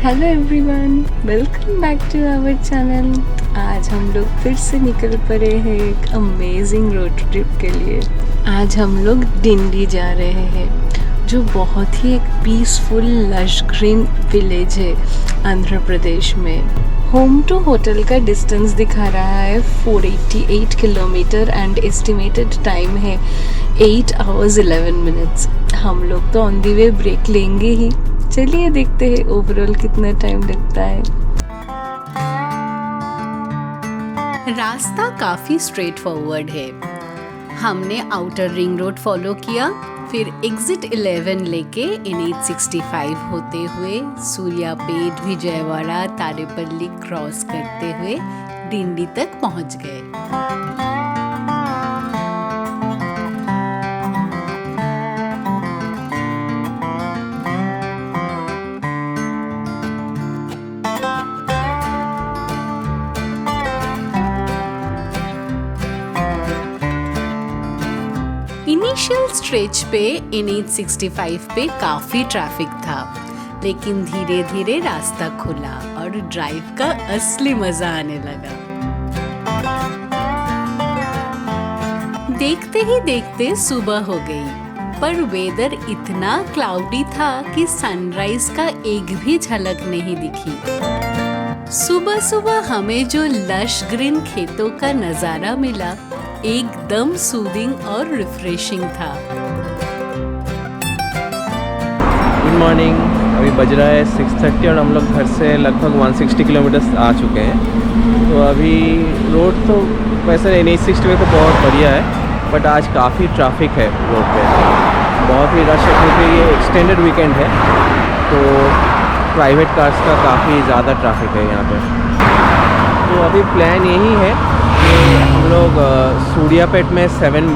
Hello everyone, welcome back to our channel. आज हम लोग फिर से निकल पड़े हैं एक अमेजिंग रोड ट्रिप के लिए। आज हम लोग डिंडी जा रहे हैं, जो बहुत ही एक पीसफुल लश ग्रीन विलेज है आंध्र प्रदेश में। होम टू होटल का डिस्टेंस दिखा रहा है 488 किलोमीटर एंड एस्टिमेटेड टाइम है 8 hours 11 minutes। हम लोग तो ऑन दी वे ब्रेक लेंगे ही। चलिए देखते हैं ओवरऑल कितना टाइम लगता है। रास्ता काफी स्ट्रेट फॉरवर्ड है। हमने आउटर रिंग रोड फॉलो किया, फिर एग्जिट 11 लेके NH65 होते हुए सूर्यापेट, विजयवाड़ा, तारेपल्ली क्रॉस करते हुए डिंडी तक पहुंच गए। इनिशियल स्ट्रेच पे NH65 पे काफी ट्रैफिक था, लेकिन धीरे धीरे रास्ता खुला और ड्राइव का असली मजा आने लगा। देखते ही देखते सुबह हो गई, पर वेदर इतना क्लाउडी था कि सनराइज का एक भी झलक नहीं दिखी। सुबह सुबह हमें जो लश ग्रीन खेतों का नजारा मिला, एकदम सूदिंग और रिफ्रेशिंग था। Good morning. अभी बज रहा है 6:30 और हम लोग घर से लगभग 160 किलोमीटर आ चुके हैं। तो अभी रोड तो वैसे NH65 तो बहुत बढ़िया है, बट आज काफ़ी ट्रैफिक है रोड पे, बहुत ही रश है क्योंकि ये एक्सटेंडेड वीकेंड है, तो प्राइवेट कार्स का काफ़ी ज़्यादा ट्रैफिक है यहाँ पे। तो अभी प्लान यही है कि हम लोग सूर्यापेट में 7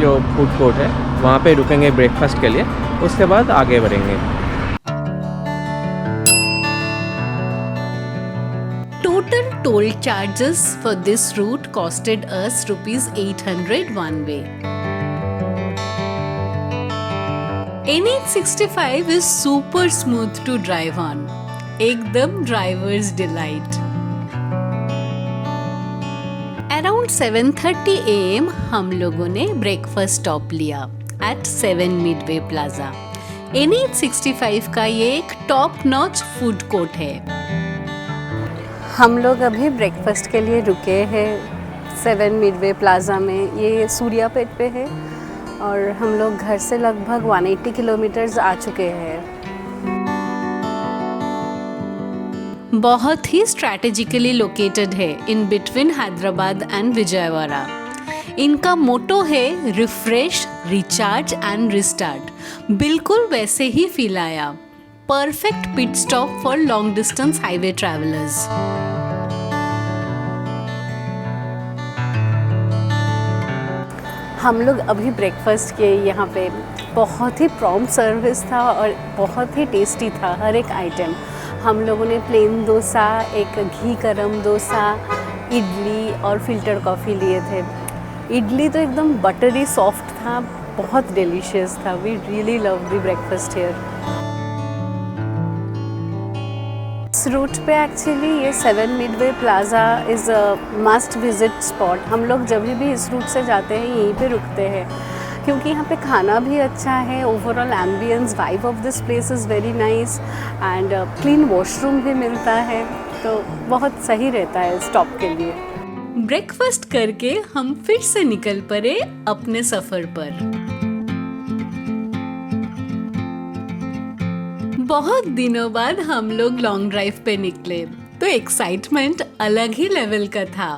जो फूड कोर्ट है वहाँ पे रुकेंगे ब्रेकफास्ट के लिए, उसके बाद आगे बढ़ेंगे। Total toll charges for this route costed us ₹800 one way. NH65 is super smooth to drive on, एकदम driver's delight. अराउंड 7:30 AM हम लोगों ने ब्रेकफास्ट स्टॉप लिया एट 7 मिडवे प्लाजा। NH65 का ये एक टॉप नॉच फूड कोर्ट है। हम लोग अभी ब्रेकफास्ट के लिए रुके हैं 7 मिडवे प्लाजा में। ये सूर्यापेट पे है और हम लोग घर से लगभग 180 किलोमीटर्स आ चुके हैं। बहुत ही स्ट्रैटेजिकली लोकेटेड है in between Hyderabad and Vijayawada. इनका मोटो है रिफ्रेश, रिचार्ज एंड रिस्टार्ट। बिल्कुल वैसे ही फील आया। Perfect pit stop for long distance highway travellers. हम लोग अभी ब्रेकफास्ट किए यहाँ पे। बहुत ही प्रॉम्प्ट सर्विस था और बहुत ही टेस्टी था हर एक आइटम। हम लोगों ने प्लेन डोसा, एक घी गरम डोसा, इडली और फिल्टर कॉफ़ी लिए थे। इडली तो एकदम बटरी सॉफ्ट था, बहुत डिलीशियस था। We really love the breakfast here. इस रूट पे एक्चुअली ये 7 midway plaza is a must visit spot. हम लोग जब भी इस रूट से जाते हैं यहीं पे रुकते हैं, क्योंकि यहाँ पे खाना भी अच्छा है। Overall ambience vibe of this place is very nice and clean washroom भी मिलता है, तो बहुत सही रहता है स्टॉप के लिए। ब्रेकफास्ट करके हम फिर से निकल पड़े अपने सफ़र पर। बहुत दिनों बाद हम लोग लॉन्ग ड्राइव पे निकले, तो एक्साइटमेंट अलग ही लेवल का था।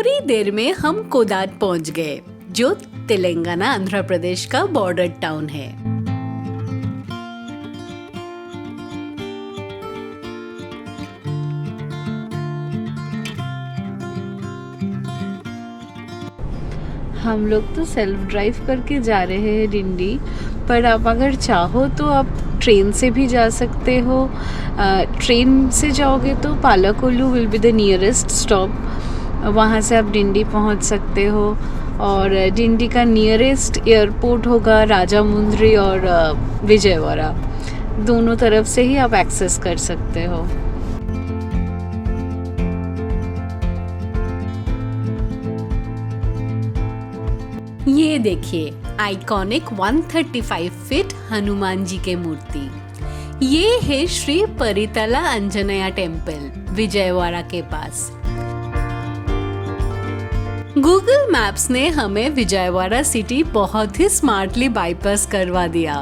थोड़ी देर में हम कोदाड पहुंच गए, जो तेलंगाना आंध्र प्रदेश का बॉर्डर टाउन है। हम लोग तो सेल्फ ड्राइव करके जा रहे हैं डिंडी, पर आप अगर चाहो तो आप ट्रेन से भी जा सकते हो। ट्रेन से जाओगे तो Palakollu will be the nearest stop, वहाँ से आप डिंडी पहुँच सकते हो। और डिंडी का नियरेस्ट एयरपोर्ट होगा राजामुंद्री और विजयवाड़ा, दोनों तरफ से ही आप एक्सेस कर सकते हो। ये देखिए आइकॉनिक 135 फीट हनुमान जी के मूर्ति। ये है श्री परितला अंजनेया टेम्पल, विजयवाड़ा के पास। गूगल मैप्स ने हमें विजयवाड़ा सिटी बहुत ही स्मार्टली बाईपास करवा दिया।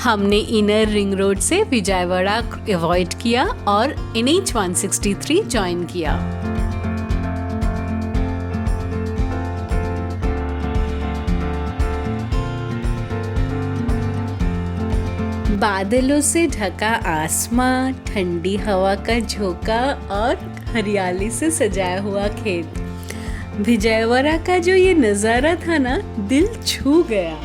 हमने इनर रिंग रोड से विजयवाड़ा अवॉइड किया और NH 163 ज्वाइन किया। बादलों से ढका आसमां, ठंडी हवा का झोंका और हरियाली से सजाया हुआ खेत। विजयवाड़ा का जो ये नजारा था ना, दिल छू गया।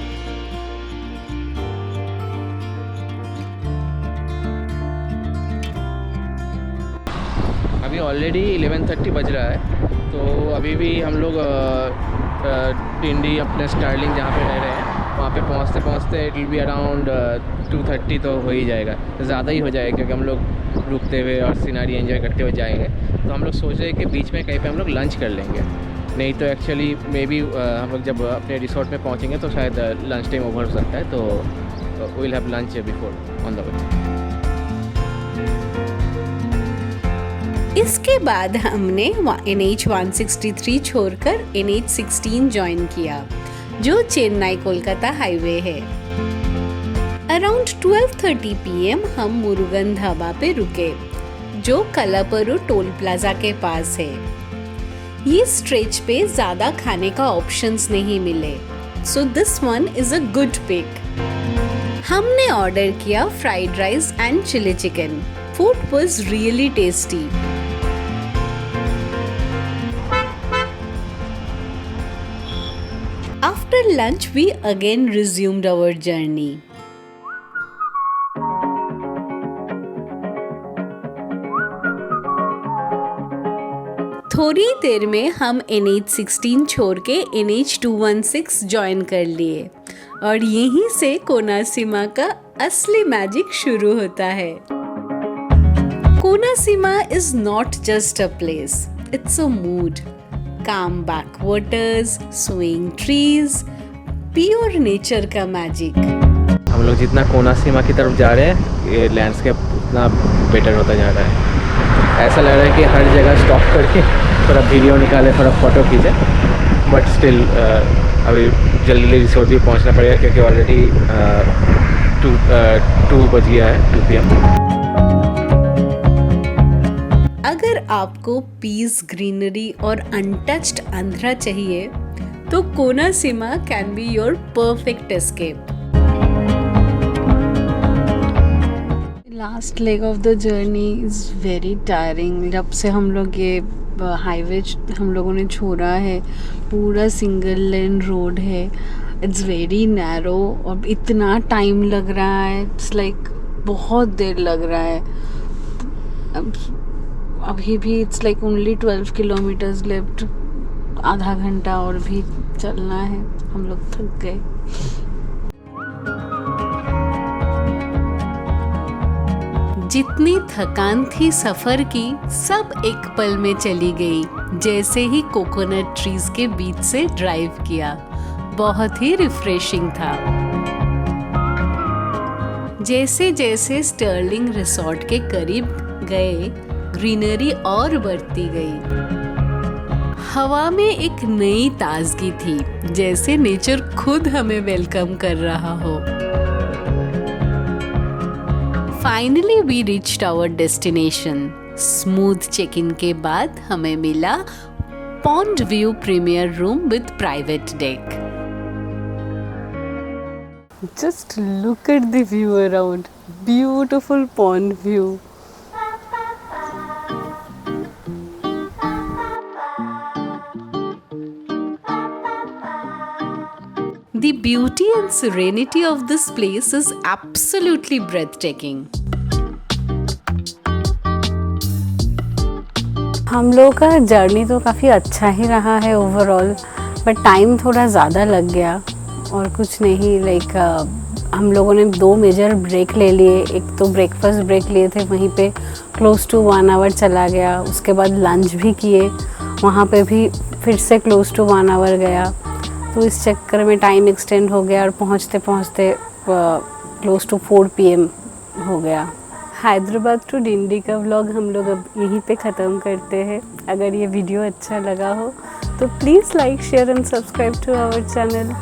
अभी ऑलरेडी 11:30 बज रहा है, तो अभी भी हम लोग डिंडी अपने स्टार्लिंग जहाँ पे रह रहे हैं वहाँ पे पहुँचते पहुँचते इट विल बी अराउंड 2:30 तो हो ही जाएगा, ज़्यादा ही हो जाएगा, क्योंकि हम लोग रुकते हुए और सीनरी एंजॉय करते हुए जाएंगे। तो हम लोग सोच रहे हैं कि बीच में कहीं पे हम लोग लंच कर लेंगे, नहीं तो एक्चुअली मे बी हम लोग जब अपने रिसोर्ट में पहुँचेंगे तो शायद लंच टाइम ओवर हो सकता है, तो we will have lunch before on the way. इसके बाद हमने NH 163 छोड़कर NH 16 ज्वाइन किया, जो चेन्नई कोलकाता हाईवे है। अराउंड 12:30 PM हम मुरुगन ढाबा पे रुके, जो कलापरू टोल प्लाजा के पास है। ये स्ट्रेच पे ज्यादा खाने का ऑप्शंस नहीं मिले, so this one is a good pick. हमने ऑर्डर किया fried rice and chilli chicken. Food was really tasty. After lunch, we again resumed our journey. थोड़ी देर में हम NH 16 छोड़ के NH 216 ज्वाइन कर लिए, और यहीं से कोनासीमा का असली मैजिक शुरू होता है। Konaseema is not just a place, it's a mood. Calm backwaters, swaying trees, pure nature का मैजिक। हम लोग जितना कोनासीमा की तरफ जा रहे हैं, ये लैंडस्केप उतना बेटर होता जा रहा है। ऐसा लग रहा है कि हर जगह स्टॉप करके थोड़ा वीडियो निकाले, थोड़ा फ़ोटो खींचे, बट स्टिल अभी जल्दी रिसोर्ट भी पहुंचना पड़ेगा, क्योंकि ऑलरेडी 2 बज गया है 2 PM। अगर आपको पीस, ग्रीनरी और अनटच्ड आंध्रा चाहिए, तो Konaseema can be your perfect escape. Last leg of the journey is very tiring. जब से हम लोग ये हाईवे हम लोगों ने छोड़ा है, पूरा सिंगल लेन रोड है, इट्स वेरी नैरो, और इतना टाइम लग रहा है, इट्स लाइक बहुत देर लग रहा है। अभी भी it's like only 12 kilometres left, आधा घंटा और भी चलना है, हम लोग थक गए। जितनी थकान थी सफर की, सब एक पल में चली गई, जैसे ही कोकोनट ट्रीज के बीच से ड्राइव किया। बहुत ही रिफ्रेशिंग था। जैसे जैसे स्टर्लिंग रिसोर्ट के करीब गए, ग्रीनरी और बढ़ती गई। हवा में एक नई ताजगी थी, जैसे नेचर खुद हमें वेलकम कर रहा हो। Finally we reached our destination. Smooth check in के बाद हमें मिला pond view premier room with private deck. Just look at the view around. Beautiful pond view. The beauty and serenity of this place is absolutely breathtaking. हम लोग का journey तो काफ़ी अच्छा ही रहा है ओवरऑल, बट टाइम थोड़ा ज़्यादा लग गया और कुछ नहीं। लाइक हम लोगों ने 2 मेजर ब्रेक ले लिए। एक तो ब्रेकफास्ट ब्रेक लिए थे, वहीं पे क्लोज टू 1 आवर चला गया। उसके बाद लंच भी किए, वहाँ पे भी फिर से क्लोज टू 1 आवर गया। तो इस चक्कर में टाइम एक्सटेंड हो गया और पहुँचते पहुँचते क्लोज टू 4 PM हो गया। हैदराबाद टू डिंडी का व्लॉग हम लोग अब यहीं पे ख़त्म करते हैं। अगर ये वीडियो अच्छा लगा हो तो please like share and subscribe to our channel.